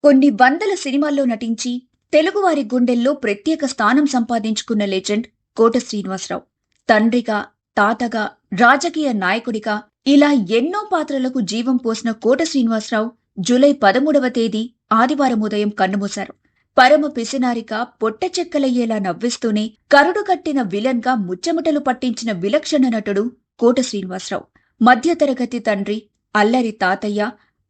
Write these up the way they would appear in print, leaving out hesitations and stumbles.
కొన్ని వందల సినిమాల్లో నటించి తెలుగువారి గుండెల్లో ప్రత్యేక స్థానం సంపాదించుకున్న లెజెండ్ కోట శ్రీనివాసరావు. తండ్రిగా, తాతగా, రాజకీయ నాయకుడిగా ఇలా ఎన్నో పాత్రలకు జీవం పోసిన కోట శ్రీనివాసరావు జూలై 13వ తేదీ ఆదివారం ఉదయం కన్నుమూశారు. పరమ పిసినారిగా పొట్టచెక్కలయ్యేలా నవ్విస్తూనే కరుడుకట్టిన విలన్ గా ముచ్చెమటలు పట్టించిన విలక్షణ నటుడు కోట శ్రీనివాసరావు. మధ్యతరగతి తండ్రి, అల్లరి తాతయ్య,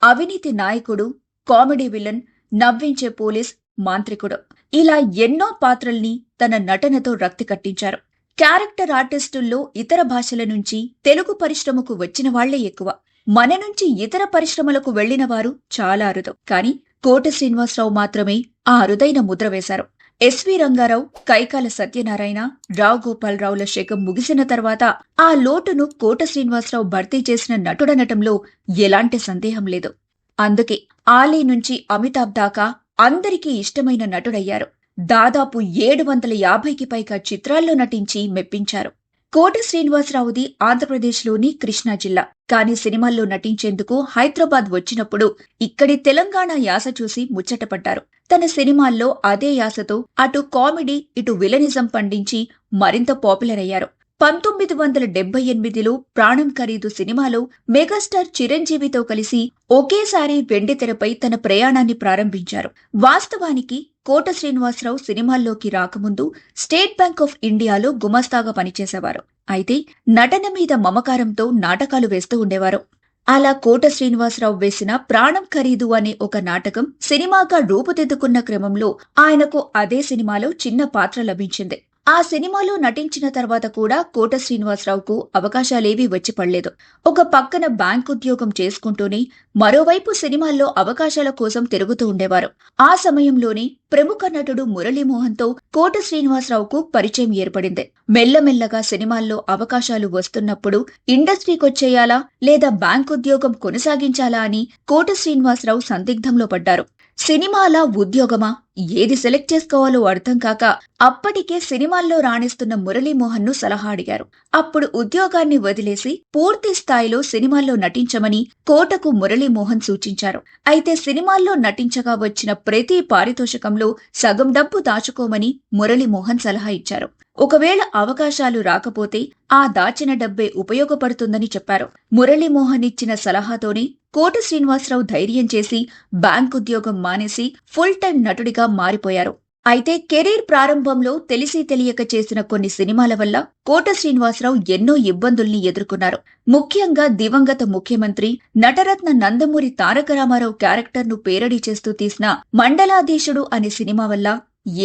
అవినీతి నాయకుడు, కామెడీ విలన్, నవ్వించే పోలీస్, మాంత్రికుడు ఇలా ఎన్నో పాత్రల్ని తన నటనతో రక్తి కట్టించారు. క్యారెక్టర్ ఆర్టిస్టుల్లో ఇతర భాషల నుంచి తెలుగు పరిశ్రమకు వచ్చిన వాళ్లే ఎక్కువ. మన నుంచి ఇతర పరిశ్రమలకు వెళ్లిన వారు చాలా అరుదు. కానీ కోట శ్రీనివాసరావు మాత్రమే ఆ అరుదైన ముద్ర వేశారు. ఎస్వి రంగారావు, కైకాల సత్యనారాయణ, రావు గోపాలరావుల శకం ముగిసిన తర్వాత ఆ లోటును కోట శ్రీనివాసరావు భర్తీ చేసిన నటుడనటంలో ఎలాంటి సందేహం లేదు. అందుకే ఆలీ నుంచి అమితాబ్ దాకా అందరికీ ఇష్టమైన నటుడయ్యారు. దాదాపు 750కి పైగా చిత్రాల్లో నటించి మెప్పించారు. కోట శ్రీనివాసరావుది ఆంధ్రప్రదేశ్లోని కృష్ణా జిల్లా. కానీ సినిమాల్లో నటించేందుకు హైదరాబాద్ వచ్చినప్పుడు ఇక్కడి తెలంగాణ యాస చూసి ముచ్చటపడ్డారు. తన సినిమాల్లో అదే యాసతో అటు కామెడీ, ఇటు విలనిజం పండించి మరింత పాపులర్ అయ్యారు. 1978లో ప్రాణం ఖరీదు సినిమాలో మెగాస్టార్ చిరంజీవితో కలిసి ఒకేసారి వెండితెరపై తన ప్రయాణాన్ని ప్రారంభించారు. వాస్తవానికి కోట శ్రీనివాసరావు సినిమాల్లోకి రాకముందు స్టేట్ బ్యాంక్ ఆఫ్ ఇండియాలో గుమస్తాగా పనిచేసేవారు. అయితే నటన మీద మమకారంతో నాటకాలు వేస్తూ ఉండేవారు. అలా కోట శ్రీనివాసరావు వేసిన ప్రాణం ఖరీదు అనే ఒక నాటకం సినిమాగా రూపుదిద్దుకున్న క్రమంలో ఆయనకు అదే సినిమాలో చిన్న పాత్ర లభించింది. ఆ సినిమాలో నటించిన తర్వాత కూడా కోట శ్రీనివాసరావుకు అవకాశాలేవీ వచ్చి పడలేదు. ఒక పక్కన బ్యాంక్ ఉద్యోగం చేసుకుంటూనే మరోవైపు సినిమాల్లో అవకాశాల కోసం తిరుగుతూ ఉండేవారు. ఆ సమయంలోనే ప్రముఖ నటుడు మురళీమోహన్తో కోట శ్రీనివాసరావుకు పరిచయం ఏర్పడింది. మెల్లమెల్లగా సినిమాల్లో అవకాశాలు వస్తున్నప్పుడు ఇండస్ట్రీకొచ్చేయాలా లేదా బ్యాంక్ ఉద్యోగం కొనసాగించాలా అని కోట శ్రీనివాసరావు సందిగ్ధంలో పడ్డారు. సినిమాలా, ఉద్యోగమా, ఏది సెలెక్ట్ చేసుకోవాలో అర్థం కాక అప్పటికే సినిమాల్లో రాణిస్తున్న మురళీమోహన్ ను సలహా అడిగారు. అప్పుడు ఉద్యోగాన్ని వదిలేసి పూర్తి స్థాయిలో సినిమాల్లో నటించమని కోటకు మురళీమోహన్ సూచించారు. అయితే సినిమాల్లో నటించగా వచ్చిన ప్రతి పారితోషికంలో సగం డబ్బు దాచుకోమని మురళీమోహన్ సలహా ఇచ్చారు. ఒకవేళ అవకాశాలు రాకపోతే ఆ దాచిన డబ్బే ఉపయోగపడుతుందని చెప్పారు. మురళీమోహన్ ఇచ్చిన సలహాతోనే కోట శ్రీనివాసరావు ధైర్యం చేసి బ్యాంక్ ఉద్యోగం మానేసి ఫుల్ టైం నటుడిగా మారిపోయారు. అయితే కెరీర్ ప్రారంభంలో తెలిసి తెలియక చేసిన కొన్ని సినిమాల వల్ల కోట శ్రీనివాసరావు ఎన్నో ఇబ్బందుల్ని ఎదుర్కొన్నారు. ముఖ్యంగా దివంగత ముఖ్యమంత్రి నటరత్న నందమూరి తారక రామారావు క్యారెక్టర్ను పేరడీ చేస్తూ తీసిన మండలాధీశుడు అనే సినిమా వల్ల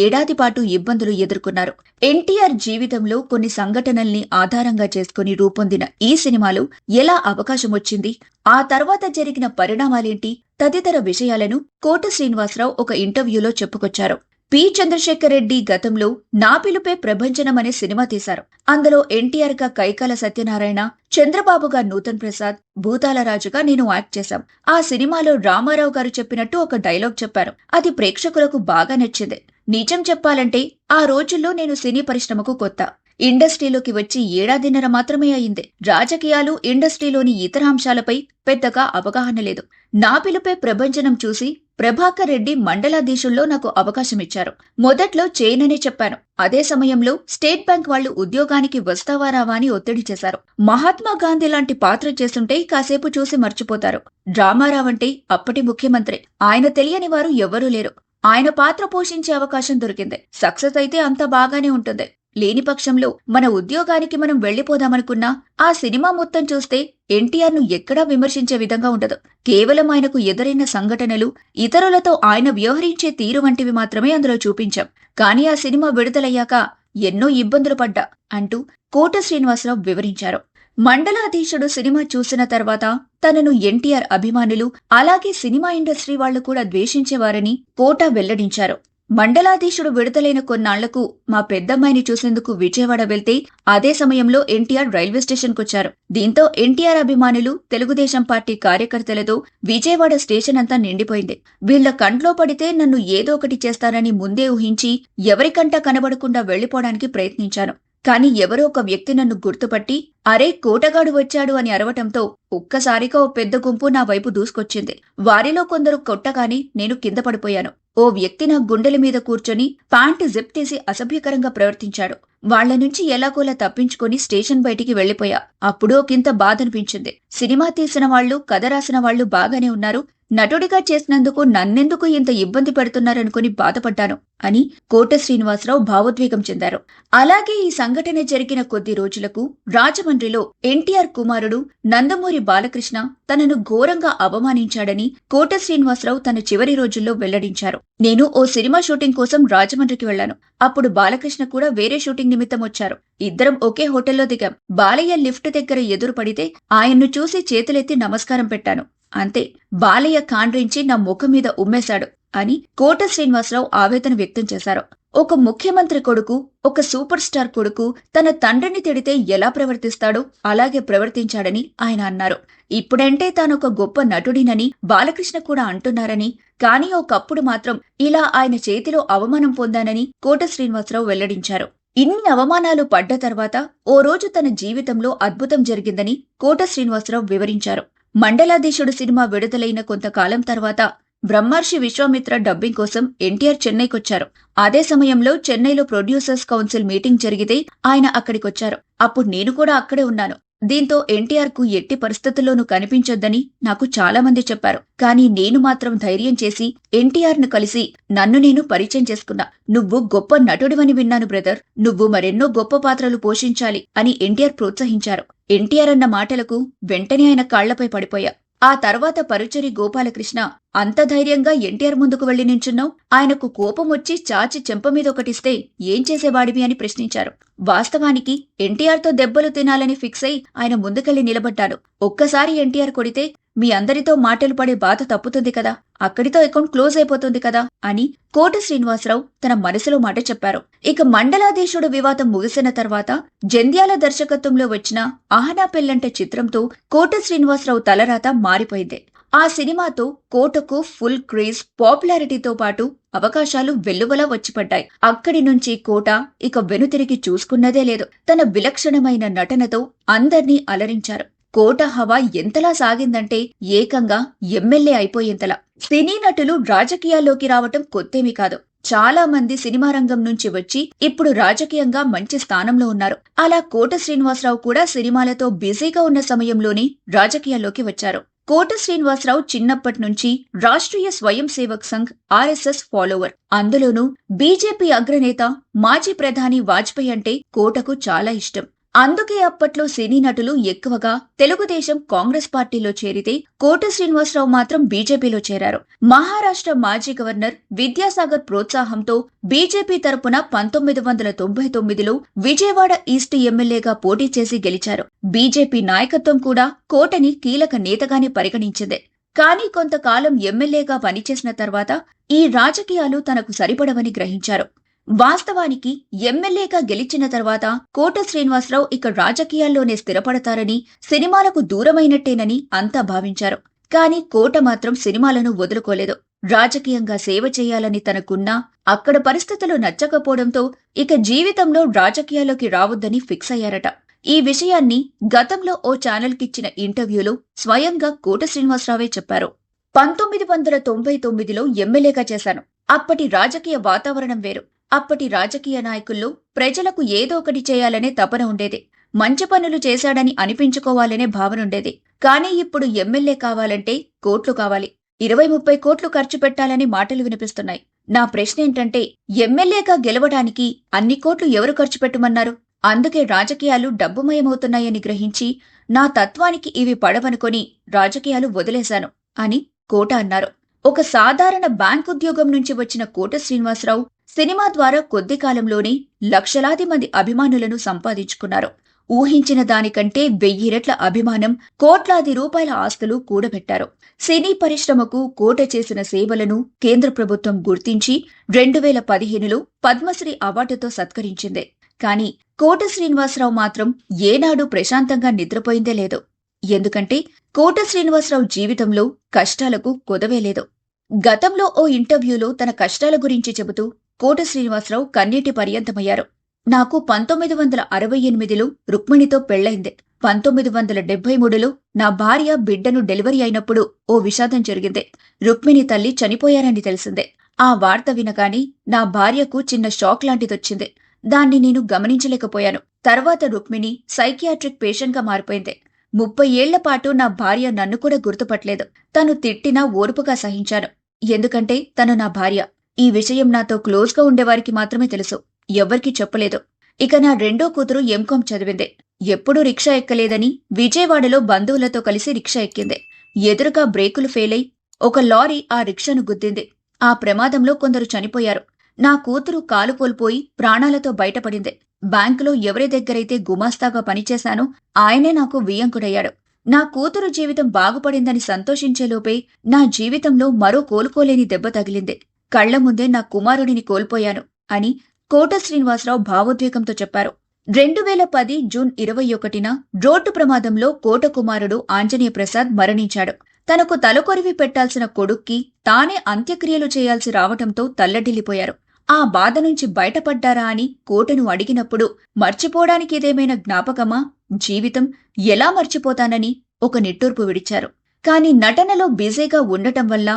ఏడాది పాటు ఇబ్బందులు ఎదుర్కొన్నారు. ఎన్టీఆర్ జీవితంలో కొన్ని సంఘటనల్ని ఆధారంగా చేసుకుని రూపొందిన ఈ సినిమాలో ఎలా అవకాశమొచ్చింది, ఆ తర్వాత జరిగిన పరిణామాలేంటి తదితర విషయాలను కోట శ్రీనివాసరావు ఒక ఇంటర్వ్యూలో చెప్పుకొచ్చారు. పి. చంద్రశేఖర్ రెడ్డి గతంలో నా పిలుపే ప్రభంజనం అనే సినిమా తీశారు. అందులో ఎన్టీఆర్ గా కైకాల సత్యనారాయణ, చంద్రబాబుగా నూతన్ ప్రసాద్, భూతాల రాజుగా నేను యాక్ట్ చేశాం. ఆ సినిమాలో రామారావు గారు చెప్పినట్టు ఒక డైలాగ్ చెప్పారు. అది ప్రేక్షకులకు బాగా నచ్చింది. నిజం చెప్పాలంటే ఆ రోజుల్లో నేను సినీ పరిశ్రమకు కొత్త. ఇండస్ట్రీలోకి వచ్చి ఏడాదిన్నర మాత్రమే అయింది. రాజకీయాలు, ఇండస్ట్రీలోని ఇతర అంశాలపై పెద్దగా అవగాహన లేదు. నా పిలుపే ప్రభంజనం చూసి ప్రభాకర్ రెడ్డి మండలాధీశుల్లో నాకు అవకాశమిచ్చారు. మొదట్లో చేయననే చెప్పాను. అదే సమయంలో స్టేట్ బ్యాంక్ వాళ్లు ఉద్యోగానికి వస్తావా రావా అని ఒత్తిడి చేశారు. మహాత్మా గాంధీ లాంటి పాత్ర చేస్తుంటే కాసేపు చూసి మర్చిపోతారు. రామారావంటే అప్పటి ముఖ్యమంత్రి. ఆయన తెలియని వారు ఎవ్వరూ లేరు. ఆయన పాత్ర పోషించే అవకాశం దొరికింది. సక్సెస్ అయితే అంతా బాగానే ఉంటుంది. లేని పక్షంలో మన ఉద్యోగానికి మనం వెళ్లిపోదామనుకున్నా ఆ సినిమా మొత్తం చూస్తే ఎన్టీఆర్ ను ఎక్కడా విమర్శించే విధంగా ఉండదు. కేవలం ఆయనకు ఎదురైన సంఘటనలు, ఇతరులతో ఆయన వ్యవహరించే తీరు వంటివి మాత్రమే అందులో చూపించాం. కానీ ఆ సినిమా విడుదలయ్యాక ఎన్నో ఇబ్బందులు పడ్డా అంటూ కోట శ్రీనివాసరావు వివరించారు. మండలాధీశుడు సినిమా చూసిన తర్వాత తనను ఎన్టీఆర్ అభిమానులు, అలాగే సినిమా ఇండస్ట్రీ వాళ్లు కూడా ద్వేషించేవారని కోట వెల్లడించారు. మండలాధీశుడు విడుదలైన కొన్నాళ్లకు మా పెద్దమ్మాయిని చూసేందుకు విజయవాడ వెళ్తే అదే సమయంలో ఎన్టీఆర్ రైల్వే స్టేషన్కొచ్చారు. దీంతో ఎన్టీఆర్ అభిమానులు, తెలుగుదేశం పార్టీ కార్యకర్తలతో విజయవాడ స్టేషన్ అంతా నిండిపోయింది. వీళ్ల కంట్లో పడితే నన్ను ఏదో ఒకటి చేస్తారని ముందే ఊహించి ఎవరికంటా కనబడకుండా వెళ్లిపోవడానికి ప్రయత్నించాను. కాని ఎవరో ఒక వ్యక్తి నన్ను గుర్తుపట్టి అరే కోటగాడు వచ్చాడు అని అరవటంతో ఒక్కసారిగా ఓ పెద్ద గుంపు నా వైపు దూసుకొచ్చింది. వారిలో కొందరు కొట్టగాని నేను కింద పడిపోయాను. ఓ వ్యక్తి నా గుండెల మీద కూర్చొని ప్యాంటు జిప్ తీసి అసభ్యకరంగా ప్రవర్తించాడు. వాళ్ల నుంచి ఎలాగోలా తప్పించుకొని స్టేషన్ బయటికి వెళ్లిపోయా. అప్పుడు ఒకంత బాధనిపించింది. సినిమా తీసిన వాళ్లు, కథ రాసిన వాళ్లు బాగానే ఉన్నారు, నటుడిగా చేసినందుకు నన్నెందుకు ఇంత ఇబ్బంది పెడుతున్నారనుకుని బాధపడ్డాను అని కోట శ్రీనివాసరావు భావోద్వేగం చెందారు. అలాగే ఈ సంఘటన జరిగిన కొద్ది రోజులకు రాజమండ్రిలో ఎన్టీఆర్ కుమారుడు నందమూరి బాలకృష్ణ తనను ఘోరంగా అవమానించాడని కోట శ్రీనివాసరావు తన చివరి రోజుల్లో వెల్లడించారు. నేను ఓ సినిమా షూటింగ్ కోసం రాజమండ్రికి వెళ్లాను. అప్పుడు బాలకృష్ణ కూడా వేరే షూటింగ్ నిమిత్తం వచ్చారు. ఇద్దరం ఒకే హోటల్లో దిగాం. బాలయ్య లిఫ్ట్ దగ్గర ఎదురు పడితే ఆయన్ను చూసి చేతులెత్తి నమస్కారం పెట్టాను. అంతే, బాలయ్య కాండ్రించి నా ముఖం మీద ఉమ్మేశాడు అని కోట శ్రీనివాసరావు ఆవేదన వ్యక్తం చేశారు. ఒక ముఖ్యమంత్రి కొడుకు, ఒక సూపర్ స్టార్ కొడుకు తన తండ్రిని తిడితే ఎలా ప్రవర్తిస్తాడో అలాగే ప్రవర్తించాడని ఆయన అన్నారు. ఇప్పుడంటే తానొక గొప్ప నటుడినని బాలకృష్ణ కూడా అంటున్నారని, కానీ ఒకప్పుడు మాత్రం ఇలా ఆయన చేతిలో అవమానం పొందానని కోట శ్రీనివాసరావు వెల్లడించారు. ఇన్ని అవమానాలు పడ్డ తర్వాత ఓ రోజు తన జీవితంలో అద్భుతం జరిగిందని కోట శ్రీనివాసరావు వివరించారు. మండలాధీశుడు సినిమా విడుదలైన కొంతకాలం తర్వాత బ్రహ్మర్షి విశ్వామిత్ర డబ్బింగ్ కోసం ఎన్టీఆర్ చెన్నైకొచ్చారు. అదే సమయంలో చెన్నైలో ప్రొడ్యూసర్స్ కౌన్సిల్ మీటింగ్ జరిగితే ఆయన అక్కడికొచ్చారు. అప్పుడు నేను కూడా అక్కడే ఉన్నాను. దీంతో ఎన్టీఆర్ కు ఎట్టి పరిస్థితుల్లోనూ కనిపించొద్దని నాకు చాలా మంది చెప్పారు. కానీ నేను మాత్రం ధైర్యం చేసి ఎన్టీఆర్ ను కలిసి నన్ను నేను పరిచయం చేసుకున్నా. నువ్వు గొప్ప నటుడివని విన్నాను బ్రదర్, నువ్వు మరెన్నో గొప్ప పాత్రలు పోషించాలి అని ఎన్టీఆర్ ప్రోత్సహించారు. ఎన్టీఆర్ అన్న మాటలకు వెంటనే ఆయన కాళ్లపై పడిపోయా. ఆ తర్వాత పరుచూరి గోపాలకృష్ణ అంత ధైర్యంగా ఎన్టీఆర్ ముందుకు వెళ్లి నించున్నావు, ఆయనకు కోపం వచ్చి చాచి చెంపమీద ఒకటిస్తే ఏం చేసేవాడివి అని ప్రశ్నించారు. వాస్తవానికి ఎన్టీఆర్తో దెబ్బలు తినాలని ఫిక్స్ అయి ఆయన ముందుకెళ్లి నిలబడ్డాడు. ఒక్కసారి ఎన్టీఆర్ కొడితే మీ అందరితో మాటలు పడే బాధ తప్పుతుంది కదా, అక్కడితో అకౌంట్ క్లోజ్ అయిపోతుంది కదా అని కోట శ్రీనివాసరావు తన మనసులో మాట చెప్పారు. ఇక మండలాధీశుడు వివాదం ముగిసిన తర్వాత జంధ్యాల దర్శకత్వంలో వచ్చిన ఆహనా పెళ్లంటే చిత్రంతో కోట శ్రీనివాసరావు తలరాత మారిపోయింది. ఆ సినిమాతో కోటకు ఫుల్ క్రేజ్, పాపులారిటీతో పాటు అవకాశాలు వెల్లువలా వచ్చిపడ్డాయి. అక్కడి నుంచి కోట ఇక వెనుతిరిగి చూసుకున్నదే లేదు. తన విలక్షణమైన నటనతో అందర్నీ అలరించారు. కోట హవా ఎంతలా సాగిందంటే ఏకంగా ఎమ్మెల్యే అయిపోయేంతలా. సినీ నటులు రాజకీయాల్లోకి రావటం కొత్తేమీ కాదు. చాలా మంది సినిమా రంగం నుంచి వచ్చి ఇప్పుడు రాజకీయంగా మంచి స్థానంలో ఉన్నారు. అలా కోట శ్రీనివాసరావు కూడా సినిమాలతో బిజీగా ఉన్న సమయంలోనే రాజకీయాల్లోకి వచ్చారు. కోట శ్రీనివాసరావు చిన్నప్పటి నుంచి రాష్ట్రీయ స్వయం సేవక్ సంఘ్ ఆర్ఎస్ఎస్ ఫాలోవర్. అందులోనూ బీజేపీ అగ్రనేత మాజీ ప్రధాని వాజ్పేయి అంటే కోటకు చాలా ఇష్టం. అందుకే అప్పట్లో సినీ నటులు ఎక్కువగా తెలుగుదేశం, కాంగ్రెస్ పార్టీలో చేరితే కోట శ్రీనివాసరావు మాత్రం బీజేపీలో చేరారు. మహారాష్ట్ర మాజీ గవర్నర్ విద్యాసాగర్ ప్రోత్సాహంతో బీజేపీ తరపున 1999లో విజయవాడ ఈస్ట్ ఎమ్మెల్యేగా పోటీ చేసి గెలిచారు. బీజేపీ నాయకత్వం కూడా కోటని కీలక నేతగానే పరిగణించింది. కానీ కొంతకాలం ఎమ్మెల్యేగా పనిచేసిన తర్వాత ఈ రాజకీయాలు తనకు సరిపడవని గ్రహించారు. వాస్తవానికి ఎమ్మెల్యేగా గెలిచిన తర్వాత కోట శ్రీనివాసరావు ఇక రాజకీయాల్లోనే స్థిరపడతారని, సినిమాలకు దూరమైనట్టేనని అంతా భావించారు. కాని కోట మాత్రం సినిమాలను వదులుకోలేదు. రాజకీయంగా సేవ చేయాలని తనకున్నా అక్కడ పరిస్థితులు నచ్చకపోవడంతో ఇక జీవితంలో రాజకీయాల్లోకి రావద్దని ఫిక్స్ అయ్యారట. ఈ విషయాన్ని గతంలో ఓ ఛానల్కిచ్చిన ఇంటర్వ్యూలో స్వయంగా కోట శ్రీనివాసరావే చెప్పారు. 1999లో ఎమ్మెల్యేగా చేశాను. అప్పటి రాజకీయ వాతావరణం వేరు. అప్పటి రాజకీయ నాయకుల్లో ప్రజలకు ఏదో ఒకటి చేయాలనే తపన ఉండేది. మంచి పనులు చేశాడని అనిపించుకోవాలనే భావనుండేది. కానీ ఇప్పుడు ఎమ్మెల్యే కావాలంటే కోట్లు కావాలి. 20-30 కోట్లు ఖర్చు పెట్టాలని మాటలు వినిపిస్తున్నాయి. నా ప్రశ్నేంటంటే ఎమ్మెల్యేగా గెలవడానికి అన్ని కోట్లు ఎవరు ఖర్చు పెట్టమన్నారు? అందుకే రాజకీయాలు డబ్బుమయమవుతున్నాయని గ్రహించి నా తత్వానికి ఇవి పడవనుకొని రాజకీయాలు వదిలేశాను అని కోట అన్నారు. ఒక సాధారణ బ్యాంకుద్యోగం నుంచి వచ్చిన కోట శ్రీనివాసరావు సినిమా ద్వారా కొద్ది కాలంలోనే లక్షలాది మంది అభిమానులను సంపాదించుకున్నారు. ఊహించిన దానికంటే 1000 రెట్ల అభిమానం, కోట్లాది రూపాయల ఆస్తులు కూడబెట్టారు. సినీ పరిశ్రమకు కోట చేసిన సేవలను కేంద్ర ప్రభుత్వం గుర్తించి 2015లో పద్మశ్రీ అవార్డుతో సత్కరించింది. కాని కోట శ్రీనివాసరావు మాత్రం ఏనాడు ప్రశాంతంగా నిద్రపోయిందే లేదు. ఎందుకంటే కోట శ్రీనివాసరావు జీవితంలో కష్టాలకు కొదవేలేదు. గతంలో ఓ ఇంటర్వ్యూలో తన కష్టాల గురించి చెబుతూ కోట శ్రీనివాసరావు కన్నీటి పర్యంతమయ్యారు. నాకు 1968లో రుక్మిణితో పెళ్లైంది. 1973లో నా భార్య బిడ్డను డెలివరీ అయినప్పుడు ఓ విషాదం జరిగింది. రుక్మిణి తల్లి చనిపోయారని తెలిసిందే. ఆ వార్త వినగానే నా భార్యకు చిన్న షాక్ లాంటిదొచ్చింది. దాన్ని నేను గమనించలేకపోయాను. తర్వాత రుక్మిణి సైకియాట్రిక్ పేషెంట్గా మారిపోయింది. 30 ఏళ్ల పాటు నా భార్య నన్ను కూడా గుర్తుపట్టలేదు. తను తిట్టినా ఓర్పుగా సహించాను. ఎందుకంటే తను నా భార్య. ఈ విషయం నాతో క్లోజ్గా ఉండేవారికి మాత్రమే తెలుసు. ఎవ్వరికీ చెప్పలేదు. ఇక నా రెండో కూతురు ఎంకామ్ చదివింది. ఎప్పుడూ రిక్షా ఎక్కలేదని విజయవాడలో బంధువులతో కలిసి రిక్షా ఎక్కింది. ఎదురుగా బ్రేకులు ఫెయిలై ఒక లారీ ఆ రిక్షాను గుద్దింది. ఆ ప్రమాదంలో కొందరు చనిపోయారు. నా కూతురు కాలు కోల్పోయి ప్రాణాలతో బయటపడింది. బ్యాంకులో ఎవరి దగ్గరైతే గుమాస్తాగా పనిచేశానో ఆయనే నాకు వియ్యంకుడయ్యాడు. నా కూతురు జీవితం బాగుపడిందని సంతోషించేలోపే నా జీవితంలో మరో కోలుకోలేని దెబ్బ తగిలింది. కళ్ల ముందే నా కుమారుడిని కోల్పోయాను అని కోట శ్రీనివాసరావు భావోద్వేగంతో చెప్పారు. 2010 జూన్ 21న రోడ్డు ప్రమాదంలో కోట కుమారుడు ఆంజనేయ ప్రసాద్ మరణించాడు. తనకు తలకొరివి పెట్టాల్సిన కొడుక్కి తానే అంత్యక్రియలు చేయాల్సి రావటంతో తల్లడిల్లిపోయారు. ఆ బాధ నుంచి బయటపడ్డారా అని కోటను అడిగినప్పుడు మర్చిపోవడానికి ఇదేమైనా జ్ఞాపకమా, జీవితం ఎలా మర్చిపోతానని ఒక నిట్టూర్పు విడిచారు. కాని నటనలో బిజీగా ఉండటం వల్ల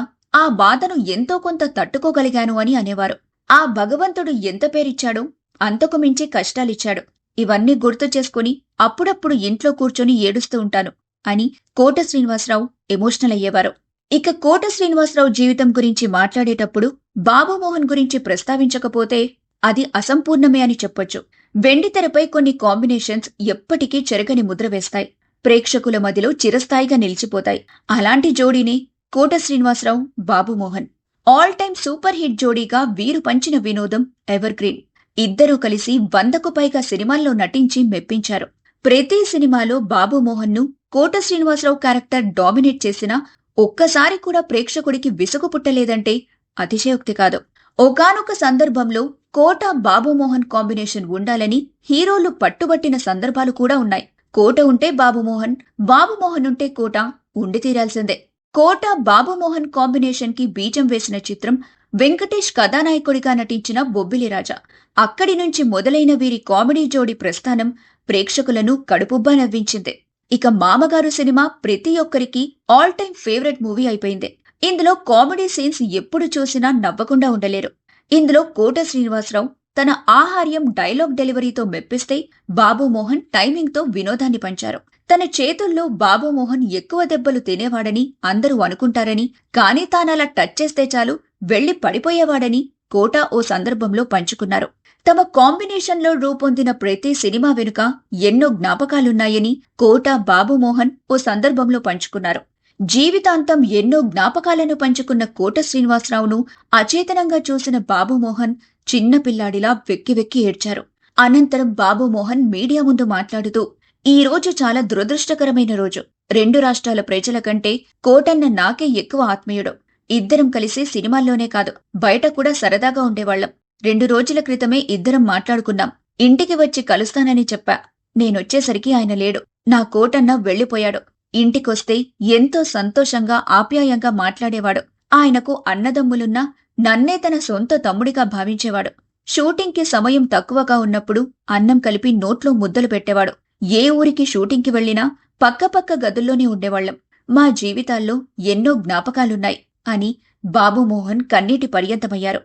ఆ బాధను ఎంతో కొంత తట్టుకోగలిగాను అని అనేవారు. ఆ భగవంతుడు ఎంత పేరిచ్చాడో అంతకు మించి కష్టాలిచ్చాడు. ఇవన్నీ గుర్తు చేసుకుని అప్పుడప్పుడు ఇంట్లో కూర్చొని ఏడుస్తూ ఉంటాను అని కోట శ్రీనివాసరావు ఎమోషనల్ అయ్యేవారు. ఇక కోట శ్రీనివాసరావు జీవితం గురించి మాట్లాడేటప్పుడు బాబుమోహన్ గురించి ప్రస్తావించకపోతే అది అసంపూర్ణమే అని చెప్పొచ్చు. వెండితెరపై కొన్ని కాంబినేషన్స్ ఎప్పటికీ చెరగని ముద్ర వేస్తాయి. ప్రేక్షకుల మదిలో చిరస్థాయిగా నిలిచిపోతాయి. అలాంటి జోడీనే Kota Srinivasarao, Babu Mohan. All time super hit జోడీగా వీరు పంచిన వినోదం ఎవర్ గ్రీన్. ఇద్దరూ కలిసి 100కు పైగా సినిమాల్లో నటించి మెప్పించారు. ప్రతి సినిమాలో బాబుమోహన్ను కోట శ్రీనివాసరావు క్యారెక్టర్ డామినేట్ చేసినా ఒక్కసారి కూడా ప్రేక్షకుడికి విసుగు పుట్టలేదంటే అతిశయోక్తి కాదు. ఒకానొక సందర్భంలో కోట బాబుమోహన్ కాంబినేషన్ ఉండాలని హీరోలు పట్టుబట్టిన సందర్భాలు కూడా ఉన్నాయి. కోట ఉంటే బాబుమోహన్, బాబుమోహన్ ఉంటే కోట ఉండి తీరాల్సిందే. కోట బాబుమోహన్ కాంబినేషన్ కి బీజం వేసిన చిత్రం వెంకటేష్ కథానాయకుడిగా నటించిన బొబ్బిలి రాజా. అక్కడి నుంచి మొదలైన వీరి కామెడీ జోడి ప్రస్థానం ప్రేక్షకులను కడుపుబ్బా నవ్వించింది. ఇక మామగారు సినిమా ప్రతి ఒక్కరికి ఆల్ టైమ్ ఫేవరెట్ మూవీ అయిపోయింది. ఇందులో కామెడీ సీన్స్ ఎప్పుడు చూసినా నవ్వకుండా ఉండలేరు. ఇందులో కోట శ్రీనివాసరావు తన ఆహార్యం డైలాగ్ డెలివరీతో మెప్పిస్తే, బాబుమోహన్ టైమింగ్తో వినోదాన్ని పంచారు. తన చేతుల్లో బాబుమోహన్ ఎక్కువ దెబ్బలు తినేవాడని అందరూ అనుకుంటారని, కానీ తానలా టచ్ చేస్తే చాలు వెళ్లి పడిపోయేవాడని కోట ఓ సందర్భంలో పంచుకున్నారు. తమ కాంబినేషన్లో రూపొందిన ప్రతి సినిమా వెనుక ఎన్నో జ్ఞాపకాలున్నాయని కోట, బాబుమోహన్ ఓ సందర్భంలో పంచుకున్నారు. జీవితాంతం ఎన్నో జ్ఞాపకాలను పంచుకున్న కోట శ్రీనివాసరావును అచేతనంగా చూసిన బాబుమోహన్ చిన్నపిల్లాడిలా వెక్కి వెక్కి ఏడ్చారు. అనంతరం బాబుమోహన్ మీడియా ముందు మాట్లాడుతూ, ఈ రోజు చాలా దురదృష్టకరమైన రోజు. 2 రాష్ట్రాల ప్రజల కంటే కోటన్న నాకే ఎక్కువ ఆత్మీయుడు. ఇద్దరం కలిసి సినిమాల్లోనే కాదు బయట కూడా సరదాగా ఉండేవాళ్లం. 2 రోజుల క్రితమే ఇద్దరం మాట్లాడుకున్నాం. ఇంటికి వచ్చి కలుస్తానని చెప్పా. నేనొచ్చేసరికి ఆయన లేడు. నా కోటన్న వెళ్లిపోయాడు. ఇంటికొస్తే ఎంతో సంతోషంగా ఆప్యాయంగా మాట్లాడేవాడు. ఆయనకు అన్నదమ్ములున్నా నన్నే తన సొంత తమ్ముడిగా భావించేవాడు. షూటింగ్కి సమయం తక్కువగా ఉన్నప్పుడు అన్నం కలిపి నోట్లో ముద్దలు పెట్టేవాడు. ఏ ఊరికి షూటింగ్కి వెళ్లినా పక్కపక్క గదుల్లోనే ఉండేవాళ్లం. మా జీవితాల్లో ఎన్నో జ్ఞాపకాలున్నాయి అని బాబుమోహన్ కన్నీటి పర్యంతమయ్యారు.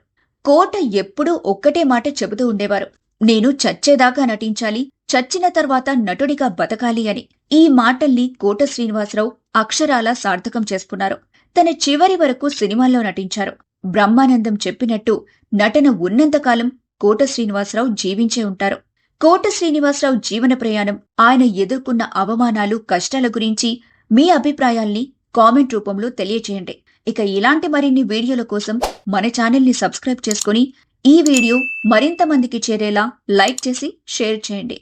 కోట ఎప్పుడూ ఒక్కటే మాట చెబుతూ ఉండేవారు, నేను చచ్చేదాకా నటించాలి, చచ్చిన తర్వాత నటుడిగా బతకాలి అని. ఈ మాటల్ని కోట శ్రీనివాసరావు అక్షరాలా సార్థకం చేసుకున్నారు. తన చివరి వరకు సినిమాల్లో నటించారు. బ్రహ్మానందం చెప్పినట్టు నటన ఉన్నంతకాలం కోట శ్రీనివాసరావు జీవించే ఉంటారు. కోట శ్రీనివాసరావు జీవన ప్రయాణం, ఆయన ఎదుర్కొన్న అవమానాలు, కష్టాల గురించి మీ అభిప్రాయాల్ని కామెంట్ రూపంలో తెలియచేయండి. ఇక ఇలాంటి మరిన్ని వీడియోల కోసం మన ఛానల్ని సబ్స్క్రైబ్ చేసుకుని ఈ వీడియో మరింత మందికి చేరేలా లైక్ చేసి షేర్ చేయండి.